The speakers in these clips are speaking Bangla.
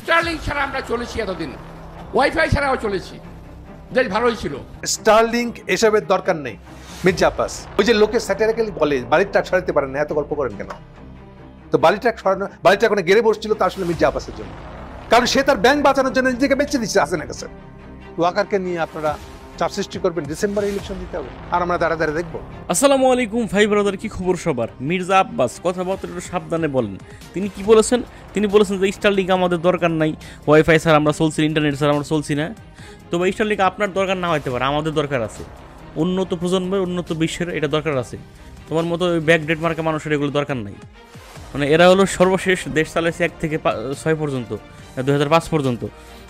স্টার্লিং ছাড়া আমরা চলেছি এতদিন, ওয়াইফাই ছাড়াও চলেছি, বেশ ভালোই ছিল। স্টারলিংক এসবের দরকার নেই মির্জা আব্বাস। ওই যে লোকে স্যাটারিক্যালি বলে বালির ট্রাক সরাতে পারেন না, এত গল্প করেন কেন? তো বালির ট্রাক সরানো, বালির ট্রাক ওখানে গেড়ে বসছিল তা আসলে মির্জা আব্বাসের জন্য, কারণ সে তার ব্যাংক বাঁচানোর জন্য নিজেকে বেঁচে দিচ্ছে হাসিনা কাছে। ওয়াকারকে নিয়ে আপনারা চাপ সৃষ্টি করবেন, ডিসেম্বরে ইলেকশন দিতে হবে, আর আমরা দাঁড়া দাঁড়িয়ে দেখবো। আসসালামু আলাইকুম ভাই ব্রাদার, কি খবর সবার? মির্জা আব্বাস কথাবার্তা একটু সাবধানে বলেন। তিনি কি বলেছেন? তিনি বলেছেন যে স্টারলিংক আমাদের দরকার নাই, ওয়াইফাই ছাড়া আমরা চলছি, ইন্টারনেট ছাড়া আমরা চলছি না। তবে স্টারলিংক আপনার দরকার না হইতে পারে, আমাদের দরকার আছে। উন্নত প্রজন্মের, উন্নত বিশ্বের এটা দরকার আছে। তোমার মতো ওই ব্যাকডেট মার্কা মানুষের এগুলো দরকার নাই। মানে এরা হলো সর্বশেষ দেশ চালাইছে 1 থেকে 6 পর্যন্ত, 2005 পর্যন্ত।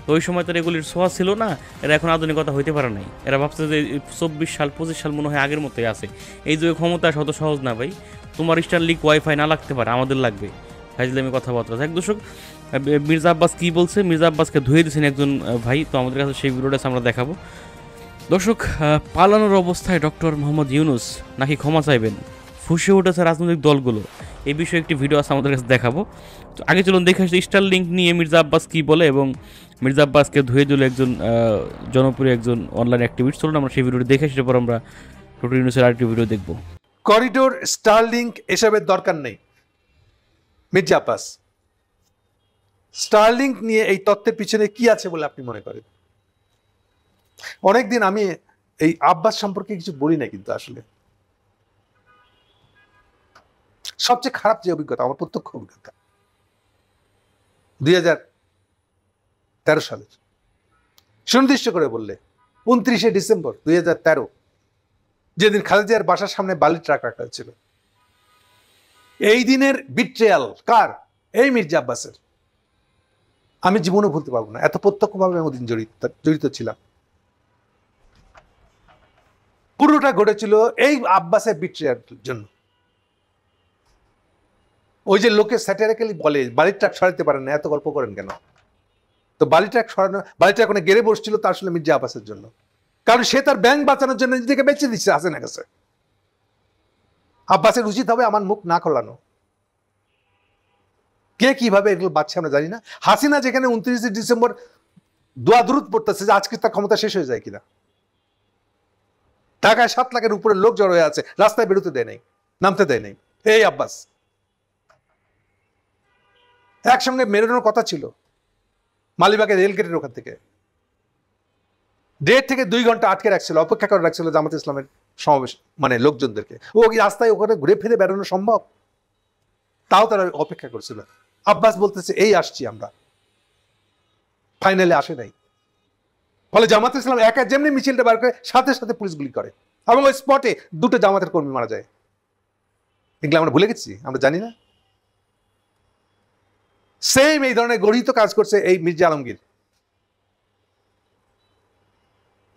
তো ওই সময় তো এগুলির ছোঁয়া ছিল না, এরা এখন আধুনিকতা হইতে পারে নাই। এরা ভাবছে যে 24 সাল 25 সাল মনে হয় আগের মতোই আছে। এই যে ক্ষমতা শত সহজ না ভাই। তোমার স্টারলিংক ওয়াইফাই না লাগতে পারে, আমাদের লাগবে। ফাইজলামি কথাবার্তা। এক দর্শক, মির্জা আব্বাস কী বলছে? মির্জা আব্বাসকে ধুয়ে দিয়েছেন একজন ভাই, তো আমাদের কাছে সেই ভিডিওটা আমরা দেখাবো। দর্শক, পালানোর অবস্থায় ডক্টর মোহাম্মদ ইউনূস নাকি ক্ষমা চাইবেন, ফুঁসে উঠেছে রাজনৈতিক দলগুলো। এই বিষয়ে একটি ভিডিও আছে, আমাদের কাছে দেখাবো। তো আগে চলুন দেখে আসি স্টারলিংক নিয়ে মির্জা আব্বাস কী বলে, এবং মির্জা আব্বাসকে ধুয়ে দিল একজন জনপ্রিয় একজন অনলাইন অ্যাক্টিভিস্ট। চলুন আমরা সেই ভিডিওটি দেখে সেটার পর আমরা ডক্টর ইউনূসের আরেকটি ভিডিও দেখব। করিডোর, স্টারলিংক এসবের দরকার নেই মির্জা আব্বাস। স্টারলিংক নিয়ে এই তত্ত্বের পিছনে কি আছে বলে আপনি মনে করেন? অনেকদিন আমি এই আব্বাস সম্পর্কে কিছু বলি না, কিন্তু আসলে সবচেয়ে খারাপ যে অভিজ্ঞতা, আমার প্রত্যক্ষ অভিজ্ঞতা 2013 সালের, সুনির্দিষ্ট করে বললে 29শে ডিসেম্বর 2013, যেদিন খালেদিয়ার বাসার সামনে বালির ট্রাক রাখা হয়েছিল। এই দিনের বিট্রেয়াল কার? এই মির্জা আব্বাসের। আমি জীবনে ভুলতে পারবো না, এত প্রত্যক্ষভাবে আমি ওদিন জড়িত ছিলাম। পুরোটা ঘটেছিল এই আব্বাসের বিট্রেয়ার জন্য। ওই যে লোকে স্যাটারিক্যালি বলে বালির ট্রাক সরাতে পারেন না, এত গল্প করেন কেন? তো বালির ট্রাক সরানো, বালির ট্রাক ওখানে গেড়ে বসছিল তা আসলে মির্জা আব্বাসের জন্য, কারণ সে তার ব্যাংক বাঁচানোর জন্য নিজেকে বেঁচে দিচ্ছে হাসিনা কাছে। আব্বাসের উচিত হবে আমার মুখ না খোলানো। কে কিভাবে এগুলো বাচ্চা আমরা জানি না। হাসিনা যেখানে 29শে ডিসেম্বর দোয়া দুরুদ পড়তেছে যে আজকে তার ক্ষমতা শেষ হয়ে যায় কিনা। ঢাকায় 7 লাখের উপরে লোক জড়ো হয়ে আছে, রাস্তায় বেরোতে দেয় নাই, নামতে দেয় নাই। এই আব্বাস একসঙ্গে মেরোনোর কথা ছিল মালিবাগের রেল গেটের ওখান থেকে, 1.5 থেকে 2 ঘন্টা আটকে রাখছিল, অপেক্ষা করে রাখছিল জামাত ইসলামের সমাবেশ মানে লোকজনদেরকে। ও কি রাস্তায় ওখানে ঘুরে ফিরে বেরোনো সম্ভব? তাও তারা অপেক্ষা করছিল। আব্বাস বলতেছে এই আসছি আমরা, ফাইনালে আসে নাই। ফলে জামাত ইসলাম একা যেমনি মিছিলটা বার করে সাথে সাথে পুলিশ গুলি করে, এবং ওই স্পটে 2টো জামাতের কর্মী মারা যায়। এগুলো আমরা ভুলে গেছি, আমরা জানি না। সেম এই ধরনের গঠিত কাজ করছে এই মির্জা আলমগীর।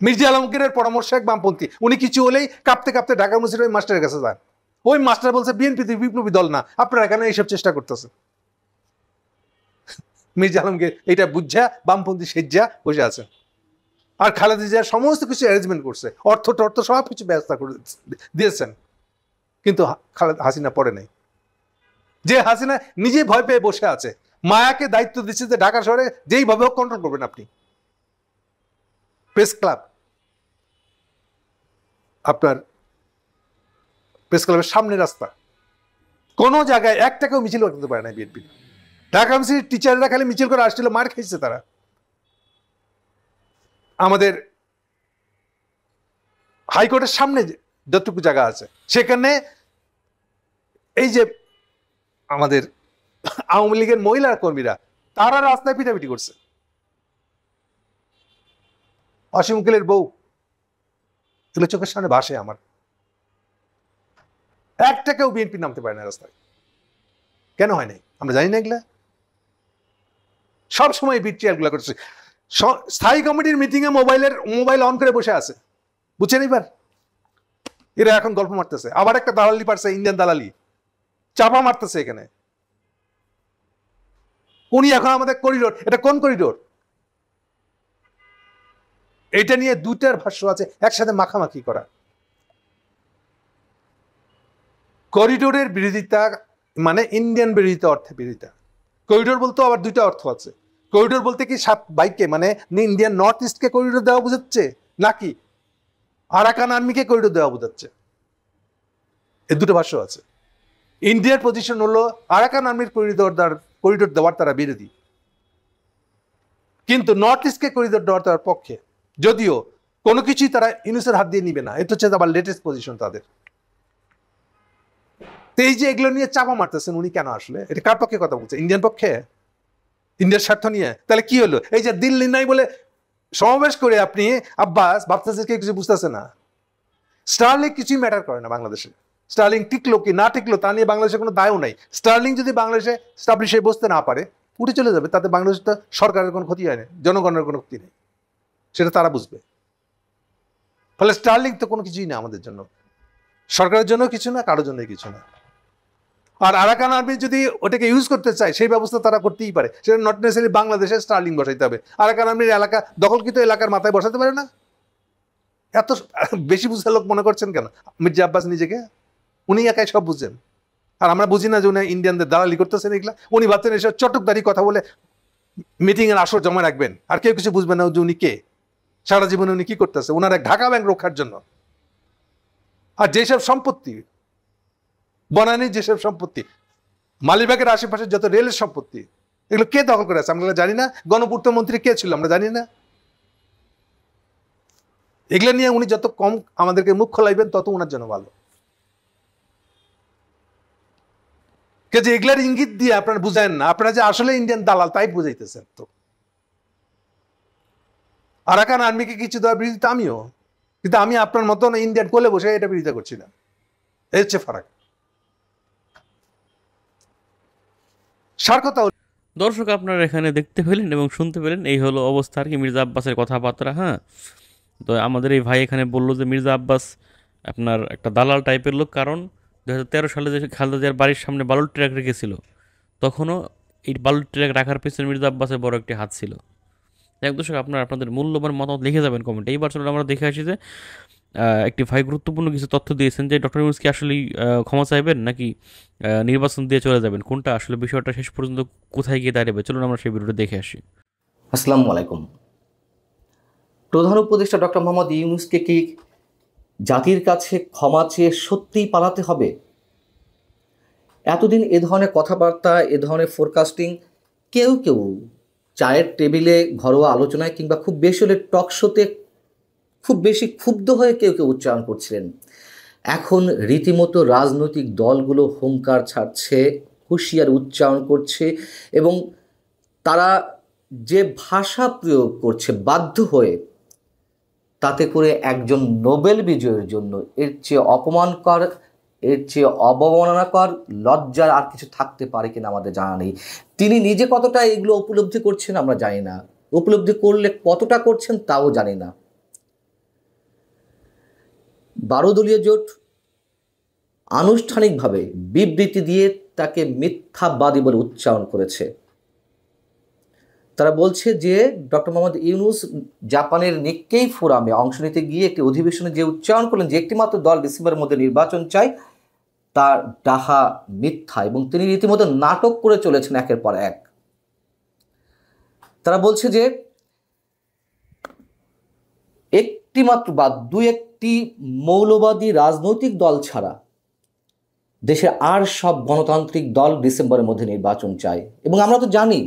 মির্জা আলমগীরের পরামর্শ এক বামপন্থী, উনি কিছু হলেই কাঁপতে কাঁপতে ঢাকা ইউনিভার্সিটির ওই মাস্টারের কাছে যান। ওই মাস্টার বলছে বিএনপি বিপ্লবী দল না, আপনারা এখানে এইসব চেষ্টা করতেছেন। মির্জা আলমগীর এটা বুঝা বামপন্থী সেজ্জা বসে আছে, আর খালেদা জিয়ার সমস্ত কিছু অ্যারেঞ্জমেন্ট করছে, অর্থ টর্থ সব কিছু ব্যবস্থা করে দিয়েছেন। কিন্তু হাসিনা পড়ে নাই। যে হাসিনা নিজে ভয় পেয়ে বসে আছে, মায়াকে দায়িত্ব দিচ্ছে যে ঢাকা শহরে যেইভাবে কন্ট্রোল করবেন আপনি। প্রেস ক্লাব, আপনার প্রেস ক্লাবের সামনে রাস্তা, কোনো জায়গায় একটাকেও মিছিল করতে পারে না বিএনপি। ঢাকা ইউনিভার্সিটির টিচাররা খালি মিছিল করে আসছিল, মার খেয়েছে তারা। আমাদের হাইকোর্টের সামনে যতটুকু জায়গা আছে সেখানে এই যে আমাদের আওয়ামী লীগের মহিলা কর্মীরা তারা রাস্তায় পিটাপিটি করছে। অসীম উকিলের বউ, এগুলো চোখের সামনে ভাসে আমার। একটাকেও বিএনপি নামতে পারে না রাস্তায়। কেন হয় নাই আমরা জানি না। এগুলা সবসময় বিট্রিয়াল গুলা করছে। স্থায়ী কমিটির মিটিং এ মোবাইল অন করে বসে আছে, বুঝছেন? এবার এরা এখন গল্প মারতেছে, আবার একটা দালালি পারছে, ইন্ডিয়ান দালালি চাপা মারতেছে এখানে। উনি এখন আমাদের করিডোর, এটা কোন করিডোর? এটা নিয়ে 2টার ভাষ্য আছে, একসাথে মাখামাখি করা। করিডোরের বিরোধিতা মানে ইন্ডিয়ান বিরোধিতা, অর্থে বিরোধিতা। করিডোর বলতে আবার 2টা অর্থ আছে। করিডোর বলতে কি বাইককে মানে ইন্ডিয়ান নর্থ ইস্টকে করিডোর দেওয়া বোঝাচ্ছে, নাকি আরাকান আর্মিকে করিডোর দেওয়া বোঝাচ্ছে? এর দুটো ভাষ্য আছে। ইন্ডিয়ার পজিশন হলো আরাকান আর্মির করিডোর দেওয়ার তারা বিরোধী, কিন্তু নর্থ ইস্টকে করিডোর দেওয়ার তার পক্ষে, যদিও কোনো কিছুই তারা ইউনুসের হাত দিয়ে নিবে না। এটা হচ্ছে আবার লেটেস্ট পজিশন তাদের। তো এই যে এগুলো নিয়ে চাপা মারতেছেন উনি কেন আসলে? এটা কার পক্ষে কথা বলছে? ইন্ডিয়ান পক্ষে, ইন্ডিয়ার স্বার্থ নিয়ে? তাহলে কি হলো? এই যে দিল্লি নাই বলে সমাবেশ করে আপনি আব্বাস ভাবতেছে কেউ কিছু বুঝতেছে না। স্টারলিং কিছুই ম্যাটার করে না বাংলাদেশে। স্টারলিং টিকলো কি না টিকলো তা নিয়ে বাংলাদেশের কোনো দায়ও নাই। স্টারলিং যদি বাংলাদেশে স্টাবলিশ হয়ে বসতে না পারে, উঠে চলে যাবে, তাতে বাংলাদেশ তো সরকারের কোনো ক্ষতি হয় না, জনগণের কোনো ক্ষতি নেই, সেটা তারা বুঝবে। ফলে স্টারলিং তো কোনো কিছুই না আমাদের জন্য, সরকারের জন্য কিছু না, কারোর জন্য কিছু না। আর আরাকান আর্মি যদি ওটাকে ইউজ করতে চায় সেই ব্যবস্থা তারা করতেই পারে, সেটা নট নেসেসারি বাংলাদেশে স্টারলিং বসাইতে হবে। আরাকান আর্মির এলাকা দখলকৃত এলাকার মাথায় বসাতে পারে না? এত বেশি বুঝে লোক মনে করছেন কেন মির্জা আব্বাস নিজেকে? উনি একাই সব বুঝছেন, আর আমরা বুঝি না যে উনি ইন্ডিয়ানদের দালালি করতেছেন এগুলা। উনি ভাবছেন এসব চটকদারি কথা বলে মিটিং এর আসর জমা রাখবেন, আর কেউ কিছু বুঝবেন না যে উনি কে, সারা জীবনে উনি কি করতেছে ওনার এক ঢাকা ব্যাংক রক্ষার জন্য। আর যেসব সম্পত্তি বনানীর, যেসব সম্পত্তি মালিবাগের আশেপাশে যত রেলের সম্পত্তি, এগুলো কে দখল করে আছে আমরা জানি না? গণপূর্ত মন্ত্রী কে ছিল আমরা জানি না? এগুলো নিয়ে উনি যত কম আমাদেরকে মুখ খোলাইবেন তত ওনার জন্য ভালো। যে এগুলার ইঙ্গিত দিয়ে আপনারা বুঝায়েন না, আপনারা যে আসলে ইন্ডিয়ান দালাল তাই বুঝাইতেছেন। তো আরাকান আর্মিকে কিছু দেওয়ার বিরোধিতা আমিও, কিন্তু আমি আপনার মতন ইন্ডিয়ান কোলে বসে এটা বিরোধিতা করছি না। এর হচ্ছে ফারাক। সার কথা। দর্শক আপনারা এখানে দেখতে পেলেন এবং শুনতে পেলেন, এই হলো অবস্থা আর কি মির্জা আব্বাসের কথাবার্তা। হ্যাঁ, তো আমাদের এই ভাই এখানে বললো যে মির্জা আব্বাস আপনার একটা দালাল টাইপের লোক, কারণ 2013 সালে যে খালেদা জিয়ার বাড়ির সামনে বালুর ট্রাক রেখেছিল, তখনও এই বালুর ট্রাক রাখার পেছনে মির্জা আব্বাসের বড় একটি হাত ছিল। এক দর্শক আপনারা আপনাদের মূল্যবান মতামত লিখে যাবেন কমেন্টে। এইবার চলুন আমরা দেখে আসি যে একটি ভাই গুরুত্বপূর্ণ কিছু তথ্য দিয়েছেন যে ডক্টর ইউনূস কি আসলেই ক্ষমা চাইবেন নাকি নির্বাচন দিয়ে চলে যাবেন, কোনটা আসলে বিষয়টা শেষ পর্যন্ত কোথায় গিয়ে দাঁড়াবে, চলুন আমরা সেই ভিডিওটা দেখে আসি। আসসালামু আলাইকুম। প্রধান উপদেষ্টা ডক্টর মোহাম্মদ ইউনূসকে কি জাতির কাছে ক্ষমা চেয়ে সত্যিই পালাতে হবে? এতদিন এ ধরনের কথাবার্তা, এ ধরনের ফোরকাস্টিং কেউ কেউ চায়ের টেবিলে, ঘরোয়া আলোচনায় কিংবা খুব বেশি হলে টক শোতে খুব বেশি ক্ষুব্ধ হয়ে কেউ কেউ উচ্চারণ করছিলেন। এখন রীতিমতো রাজনৈতিক দলগুলো হুঙ্কার ছাড়ছে, হুঁশিয়ার উচ্চারণ করছে, এবং তারা যে ভাষা প্রয়োগ করছে বাধ্য হয়ে, তাতে করে একজন নোবেল বিজয়ীর জন্য এর চেয়ে অপমানকর, এর চেয়ে অবমাননাকর, লজ্জার আর কিছু থাকতে পারে কিনা আমাদের জানা নেই। তিনি নিজে কতটা এগুলো উপলব্ধি করছেন আমরা জানি না, উপলব্ধি করলে কতটা করছেন তাও জানি না। 12 দলীয় জোট আনুষ্ঠানিকভাবে বিবৃতি দিয়ে তাকে মিথ্যাবাদী বলে উচ্চারণ করেছে। তারা বলছে যে ডক্টর মোহাম্মদ ইউনূস জাপানের নিক্কেই ফোরামে অংশ নিতে গিয়ে একটি অধিবেশনে যে উচ্চারণ করলেন যে একটিমাত্র দল ডিসেম্বরের মধ্যে নির্বাচন চায়, তার ডাহা মিথ্যা, এবং তিনি রীতিমতো নাটক করে চলেছেন একের পর এক। তারা বলছে যে একটিমাত্র বা দুই একটি মৌলবাদী রাজনৈতিক দল ছাড়া দেশের আর সব গণতান্ত্রিক দল ডিসেম্বরের মধ্যে নির্বাচন চায়। এবং আমরা তো জানি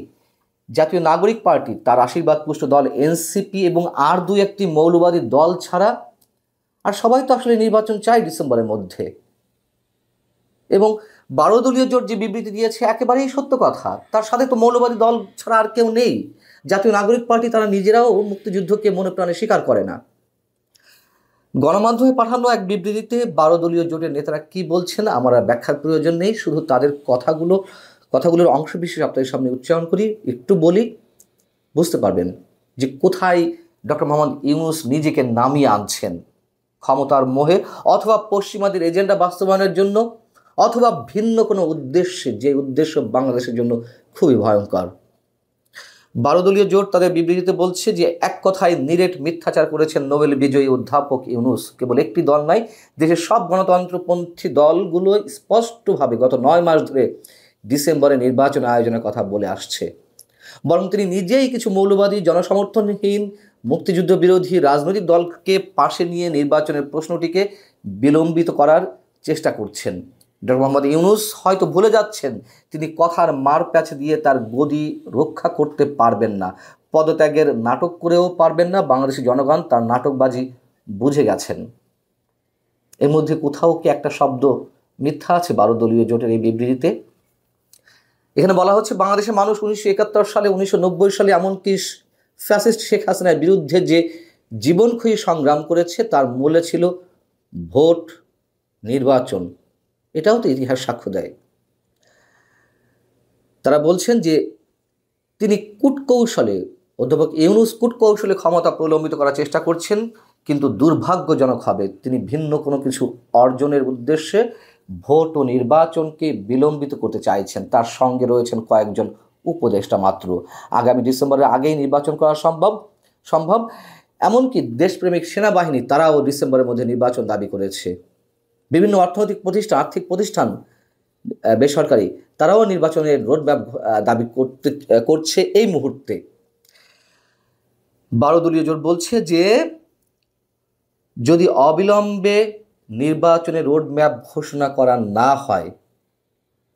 জাতীয় নাগরিক পার্টি, তার আশীর্বাদ পুষ্ট দল এনসিপি এবং আর দুই একটি মৌলবাদী দল ছাড়া আর সবাই তো আসলে নির্বাচন চায় ডিসেম্বরের মধ্যে। এবং 12 দলীয় জোট যে বিবৃতি দিয়েছে একেবারেই সত্য কথা, তার সাথে তো মৌলবাদী দল ছাড়া আর কেউ নেই। জাতীয় নাগরিক পার্টি তারা নিজেরাও মুক্তিযুদ্ধকে মনে প্রাণে স্বীকার করে না। গণমাধ্যমে পাঠানো এক বিবৃতিতে 12 দলীয় জোটের নেতারা কি বলছেন আমার ব্যাখ্যার প্রয়োজন নেই, শুধু তাদের কথাগুলোর অংশ বিশেষ আপনাদের সামনে উচ্চারণ করি, একটু বলি, বুঝতে পারবেন যে কোথায় ডক্টর মোহাম্মদ ইউনূস নিজেকে নামিয়ে আনছেন, ক্ষমতার মোহে অথবা পশ্চিমাদের এজেন্ডা বাস্তবায়নের জন্য, অথবা ভিন্ন কোনো উদ্দেশ্যে, যে উদ্দেশ্য বাংলাদেশের জন্য খুবই ভয়ঙ্কর। 12 দলীয় জোট তাদের বিবৃতিতে বলছে যে এক কথায় নিরেট মিথ্যাচার করেছেন নোবেল বিজয়ী অধ্যাপক ইউনূস। কেবল একটি দল নয়, দেশের সব গণতন্ত্রপন্থী দলগুলো স্পষ্টভাবে গত 9 মাস ধরে ডিসেম্বরে নির্বাচন আয়োজনের কথা বলে আসছে। বরং তিনি নিজেই কিছু মৌলবাদী, জনসমর্থনহীন, মুক্তিযুদ্ধ বিরোধী রাজনৈতিক দলকে পাশে নিয়ে নির্বাচনের প্রশ্নটিকে বিলম্বিত করার চেষ্টা করছেন। ডক্টর মোহাম্মদ ইউনূস হয়তো ভুলে যাচ্ছেন তিনি কথার মার প্যাচ দিয়ে তার গদি রক্ষা করতে পারবেন না, পদত্যাগের নাটক করেও পারবেন না। বাংলাদেশের জনগণ তার নাটকবাজি বুঝে গেছেন। এর মধ্যে কোথাও কি একটা শব্দ মিথ্যা আছে 12 দলীয় জোটের এই বিবৃতিতে? এখানে বলা হচ্ছে বাংলাদেশের মানুষ 1971 সালে, 1990 সালে, এমনকি ফ্যাসিস্ট শেখ হাসিনার বিরুদ্ধে যে জীবনক্ষয়ী সংগ্রাম করেছে তার মূলে ছিল ভোট, নির্বাচন। এটাও তো ইতিহাস সাক্ষ্য দেয়। তারা বলছেন যে তিনি কূটকৌশলে, অধ্যাপক ইউনূস কূটকৌশলে ক্ষমতা প্রলম্বিত করার চেষ্টা করছেন, কিন্তু দুর্ভাগ্যজনক হবে তিনি ভিন্ন কোনো কিছু অর্জনের উদ্দেশ্যে ভোট ও নির্বাচনকে বিলম্বিত করতে চাইছেন। তার সঙ্গে রয়েছেন কয়েকজন উপদেষ্টা মাত্র। আগামী ডিসেম্বরের আগেই নির্বাচন করা সম্ভব। এমনকি দেশপ্রেমিক সেনাবাহিনী তারাও ডিসেম্বরের মধ্যে নির্বাচন দাবি করেছে। বিভিন্ন অর্থনৈতিক প্রতিষ্ঠান, আর্থিক প্রতিষ্ঠান, বেসরকারি, তারাও নির্বাচনের রোডম্যাপ দাবি করছে এই মুহূর্তে। 12 দলীয় জোট বলছে যে যদি অবিলম্বে নির্বাচনের রোডম্যাপ ঘোষণা করা না হয়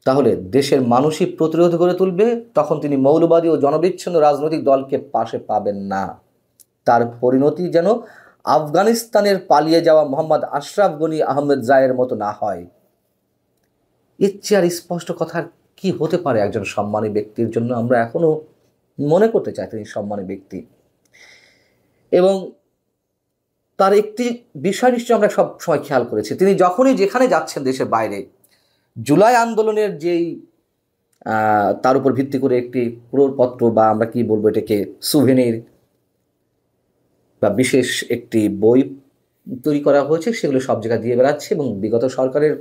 তাহলে দেশের মানুষই প্রতিরোধ গড়ে তুলবে, তখন তিনি মৌলবাদী ও জনবিচ্ছিন্ন রাজনৈতিক দলকে পাশে পাবেন না। তার পরিণতি যেন আফগানিস্তানের পালিয়ে যাওয়া মোহাম্মদ আশরাফ গনি আহমেদ জায়ের মতো না হয়। এর চেয়ে আর স্পষ্ট কথা কি হতে পারে একজন সম্মানী ব্যক্তির জন্য? আমরা এখনো মনে করতে চাই তিনি সম্মানী ব্যক্তি। এবং তার একটি বিষয় নিশ্চয়ই আমরা সব সময় খেয়াল করেছি, তিনি যখনই যেখানে যাচ্ছেন দেশের বাইরে, জুলাই আন্দোলনের যেই তার উপর ভিত্তি করে একটি পুরোপত্র বা আমরা কি বলবো এটাকে সুভেনির বা বিশেষ একটি বই তৈরি করা হয়েছে, সেগুলো সব জায়গায় দিয়ে বেড়াচ্ছে এবং বিগত সরকারের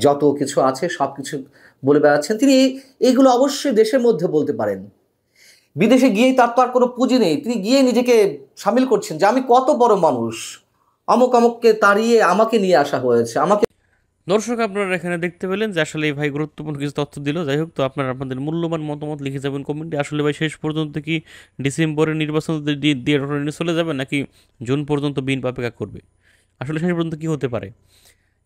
যত কিছু আছে সব কিছু বলে বেড়াচ্ছেন। তিনি এইগুলো অবশ্যই দেশের মধ্যে বলতে পারেন, বিদেশে গিয়েই তার তো আর কোনো পুঁজি নেই। তিনি গিয়ে নিজেকে সামিল করছেন যে আমি কত বড় মানুষ, অমুককে তাড়িয়ে আমাকে নিয়ে আসা হয়েছে, আমাকে। দর্শক, আপনারা এখানে দেখতে পেলেন যে আসলে এই ভাই গুরুত্বপূর্ণ কিছু তথ্য দিল। যাই হোক, তো আপনারা আপনাদের মূল্যবান মতামত লিখে যাবেন কমেন্টে। আসলে ভাই শেষ পর্যন্ত কি ডিসেম্বরের নির্বাচন দিয়ে চলে যাবে নাকি জুন পর্যন্ত বিএনপি অপেক্ষা করবে? আসলে শেষ পর্যন্ত কি হতে পারে?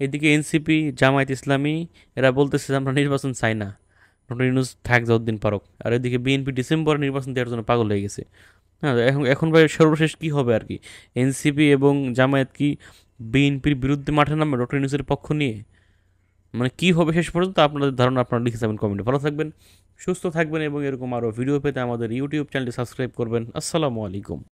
এদিকে এনসিপি, জামায়াত ইসলামী এরা বলতেছে যে আমরা নির্বাচন চাই না, ডক্টর ইউনূস থাক যতদিন পারক। আর এদিকে বিএনপি ডিসেম্বরে নির্বাচন দেওয়ার জন্য পাগল হয়ে গেছে। হ্যাঁ, এখন ভাই সর্বশেষ কী হবে আর কি? এনসিপি এবং জামায়াত কি বিএনপির বিরুদ্ধে মাঠে নামবে ডক্টর ইউনূসের পক্ষ নিয়ে? মানে কী হবে শেষ পর্যন্ত আপনাদের ধারণা আপনারা লিখে যাবেন কমেন্টে। ভালো থাকবেন, সুস্থ থাকবেন এবং এরকম আরও ভিডিও পেতে আমাদের ইউটিউব চ্যানেলটি সাবস্ক্রাইব করবেন। আসসালামু আলাইকুম।